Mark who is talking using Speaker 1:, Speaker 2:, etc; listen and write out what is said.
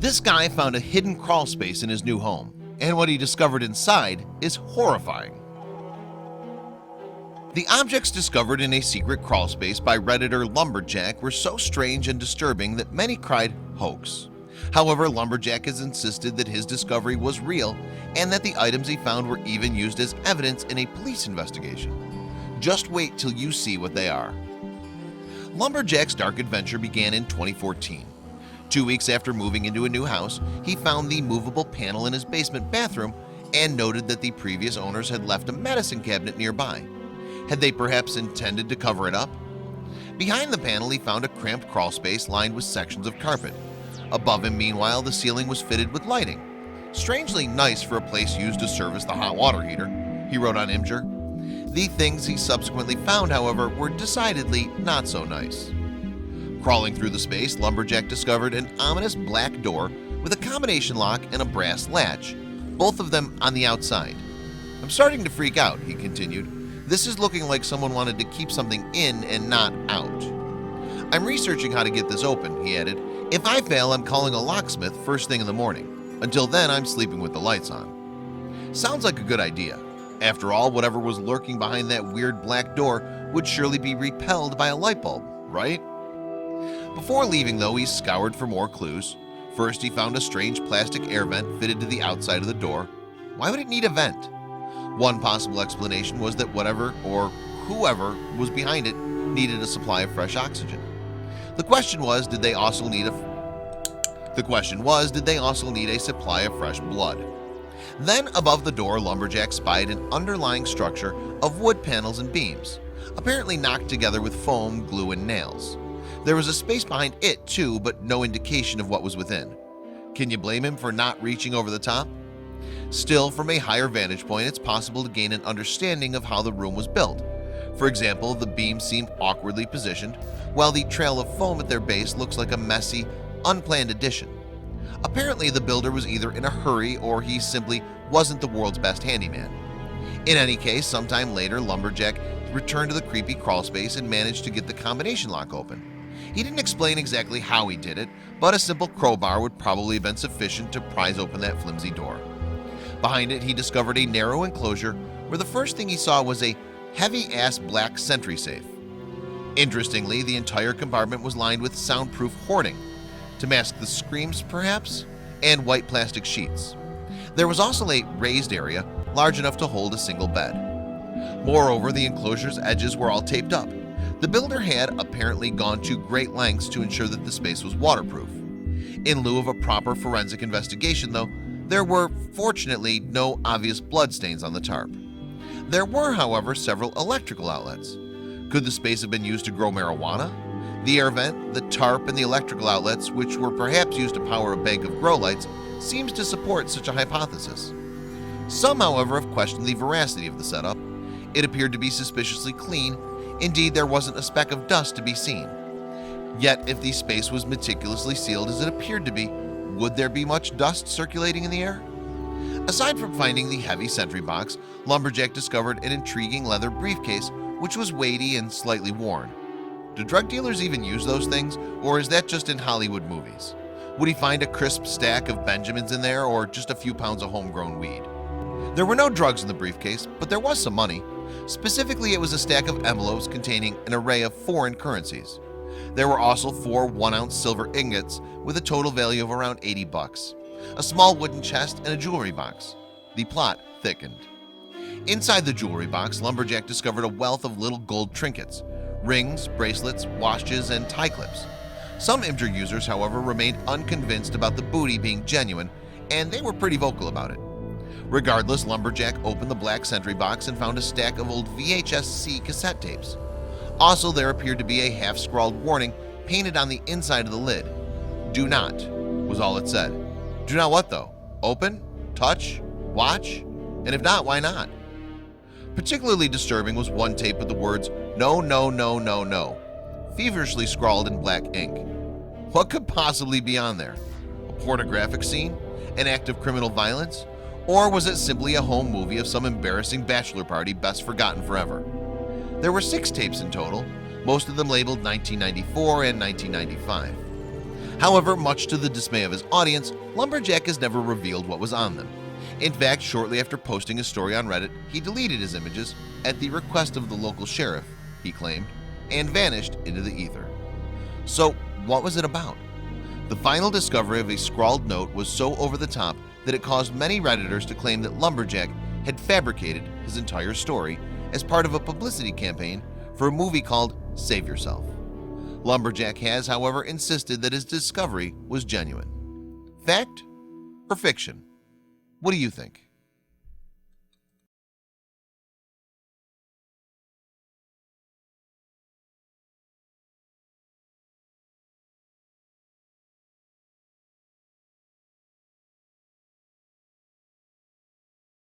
Speaker 1: This guy found a hidden crawl space in his new home, and what he discovered inside is horrifying. The objects discovered in a secret crawl space by redditor Lmbrjack were so strange and disturbing that many cried hoax. However, Lmbrjack has insisted that his discovery was real and that the items he found were even used as evidence in a police investigation. Just wait till you see what they are. Lmbrjack's dark adventure began in 2014. 2 weeks after moving into a new house, he found the movable panel in his basement bathroom and noted that the previous owners had left a medicine cabinet nearby. Had they perhaps intended to cover it up? Behind the panel, he found a cramped crawl space lined with sections of carpet. Above him, meanwhile, the ceiling was fitted with lighting. Strangely nice for a place used to service the hot water heater, he wrote on Imgur. The things he subsequently found, however, were decidedly not so nice. Crawling through the space, Lmbrjack discovered an ominous black door with a combination lock and a brass latch, both of them on the outside. "I'm starting to freak out," he continued. "This is looking like someone wanted to keep something in and not out. I'm researching how to get this open," he added. "If I fail, I'm calling a locksmith first thing in the morning. Until then, I'm sleeping with the lights on." Sounds like a good idea. After all, whatever was lurking behind that weird black door would surely be repelled by a light bulb, right? Before leaving, though, he scoured for more clues. First, he found a strange plastic air vent fitted to the outside of the door. Why would it need a vent? One possible explanation was that whatever or whoever was behind it needed a supply of fresh oxygen. The question was, did they also need a supply of fresh blood? Then, above the door, Lmbrjack spied an underlying structure of wood panels and beams, apparently knocked together with foam, glue, and nails. There was a space behind it too, but no indication of what was within. Can you blame him for not reaching over the top? Still, from a higher vantage point, it's possible to gain an understanding of how the room was built. For example, the beams seem awkwardly positioned, while the trail of foam at their base looks like a messy, unplanned addition. Apparently, the builder was either in a hurry or he simply wasn't the world's best handyman. In any case, sometime later, Lmbrjack returned to the creepy crawl space and managed to get the combination lock open. He didn't explain exactly how he did it, but a simple crowbar would probably have been sufficient to prise open that flimsy door. Behind it, he discovered a narrow enclosure where the first thing he saw was a heavy-ass black sentry safe. Interestingly, the entire compartment was lined with soundproof hoarding, to mask the screams perhaps, and white plastic sheets. There was also a raised area large enough to hold a single bed. Moreover, the enclosure's edges were all taped up. The builder had apparently gone to great lengths to ensure that the space was waterproof. In lieu of a proper forensic investigation, though, there were fortunately no obvious bloodstains on the tarp. There were, however, several electrical outlets. Could the space have been used to grow marijuana? The air vent, the tarp, and the electrical outlets, which were perhaps used to power a bank of grow lights, seems to support such a hypothesis. Some, however, have questioned the veracity of the setup. It appeared to be suspiciously clean. Indeed, there wasn't a speck of dust to be seen. Yet, if the space was meticulously sealed as it appeared to be, would there be much dust circulating in the air? Aside from finding the heavy sentry box, Lmbrjack discovered an intriguing leather briefcase which was weighty and slightly worn. Do drug dealers even use those things, or is that just in Hollywood movies? Would he find a crisp stack of Benjamins in there, or just a few pounds of homegrown weed? There were no drugs in the briefcase, but there was some money. Specifically, it was a stack of envelopes containing an array of foreign currencies. There were also 4 1-ounce silver ingots with a total value of around $80, a small wooden chest, and a jewelry box. The plot thickened. Inside the jewelry box, Lmbrjack discovered a wealth of little gold trinkets, rings, bracelets, watches, and tie clips. Some Imgur users, however, remained unconvinced about the booty being genuine, and they were pretty vocal about it. Regardless, Lmbrjack opened the black sentry box and found a stack of old VHS-C cassette tapes. Also, there appeared to be a half-scrawled warning painted on the inside of the lid. "Do not" was all it said. Do not what though? Open? Touch? Watch? And if not, why not? Particularly disturbing was one tape with the words "No, no, no, no, no," feverishly scrawled in black ink. What could possibly be on there? A pornographic scene? An act of criminal violence? Or was it simply a home movie of some embarrassing bachelor party best forgotten forever? There were 6 tapes in total, most of them labeled 1994 and 1995. However, much to the dismay of his audience, Lmbrjack has never revealed what was on them. In fact, shortly after posting a story on Reddit, he deleted his images at the request of the local sheriff, he claimed, and vanished into the ether. So, what was it about? The final discovery of a scrawled note was so over the top that it caused many Redditors to claim that Lmbrjack had fabricated his entire story as part of a publicity campaign for a movie called Save Yourself. Lmbrjack has, however, insisted that his discovery was genuine. Fact or fiction? What do you think?